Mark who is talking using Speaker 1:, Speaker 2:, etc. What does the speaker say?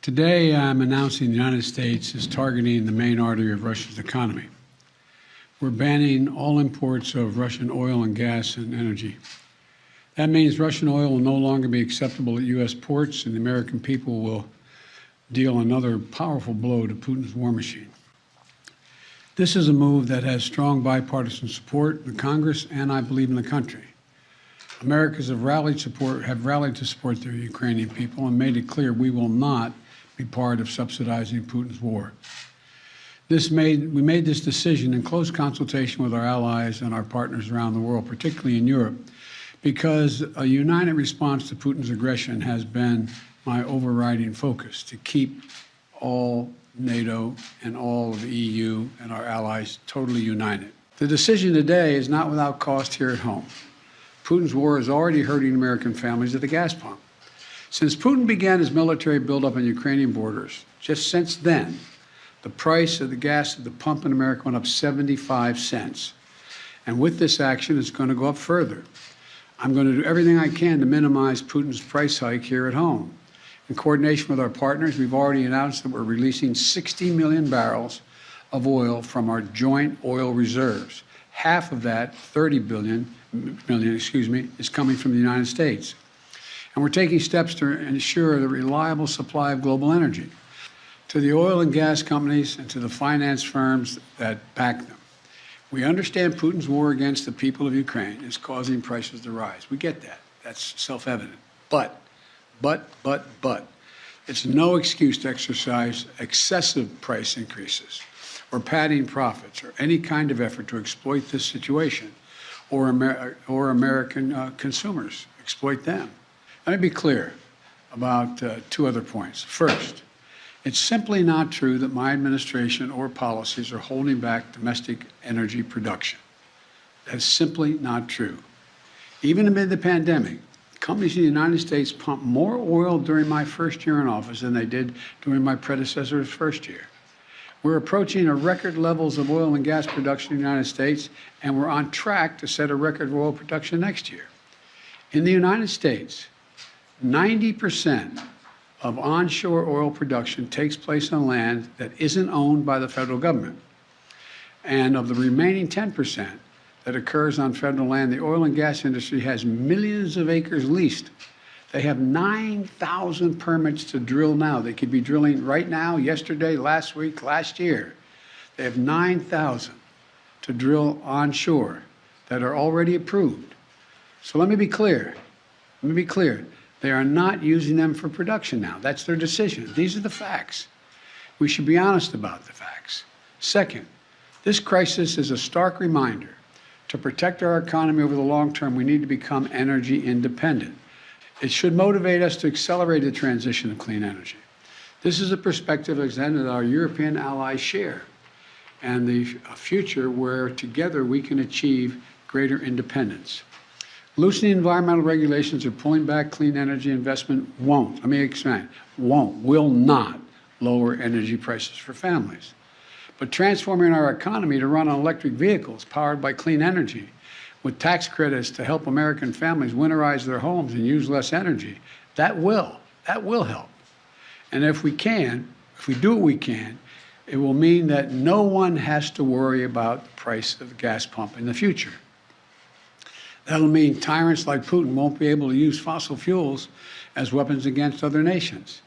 Speaker 1: Today, I'm announcing the United States is targeting the main artery of Russia's economy. We're banning all imports of Russian oil and gas and energy. That means Russian oil will no longer be acceptable at U.S. ports, and the American people will deal another powerful blow to Putin's war machine. This is a move that has strong bipartisan support in Congress and, I believe, in the country. Americans have rallied to support their Ukrainian people and made it clear we will not be part of subsidizing Putin's war. We made this decision in close consultation with our allies and our partners around the world, particularly in Europe, because a united response to Putin's aggression has been my overriding focus, to keep all NATO and all of the EU and our allies totally united. The decision today is not without cost here at home. Putin's war is already hurting American families at the gas pump. Since Putin began his military buildup on Ukrainian borders, just since then, the price of the gas at the pump in America went up 75 cents. And with this action, it's going to go up further. I'm going to do everything I can to minimize Putin's price hike here at home. In coordination with our partners, we've already announced that we're releasing 60 million barrels of oil from our joint oil reserves. Half of that, 30 million, is coming from the United States. And we're taking steps to ensure the reliable supply of global energy. To the oil and gas companies and to the finance firms that back them, we understand Putin's war against the people of Ukraine is causing prices to rise. We get that. That's self-evident. But, it's no excuse to exercise excessive price increases or padding profits or any kind of effort to exploit this situation or American consumers, exploit them. Let me be clear about two other points. First, it's simply not true that my administration or policies are holding back domestic energy production. That's simply not true. Even amid the pandemic, companies in the United States pumped more oil during my first year in office than they did during my predecessor's first year. We're approaching a record levels of oil and gas production in the United States, and we're on track to set a record of oil production next year. In the United States, 90% of onshore oil production takes place on land that isn't owned by the federal government. And of the remaining 10% that occurs on federal land, the oil and gas industry has millions of acres leased. They have 9,000 permits to drill now. They could be drilling right now, yesterday, last week, last year. They have 9,000 to drill onshore that are already approved. So let me be clear. They are not using them for production now. That's their decision. These are the facts. We should be honest about the facts. Second, this crisis is a stark reminder to protect our economy over the long term, we need to become energy independent. It should motivate us to accelerate the transition to clean energy. This is a perspective that our European allies share, and the future where together we can achieve greater independence. Loosening environmental regulations or pulling back clean energy investment will not lower energy prices for families. But transforming our economy to run on electric vehicles powered by clean energy, with tax credits to help American families winterize their homes and use less energy, that will help. And if we do what we can, it will mean that no one has to worry about the price of the gas pump in the future. That'll mean tyrants like Putin won't be able to use fossil fuels as weapons against other nations.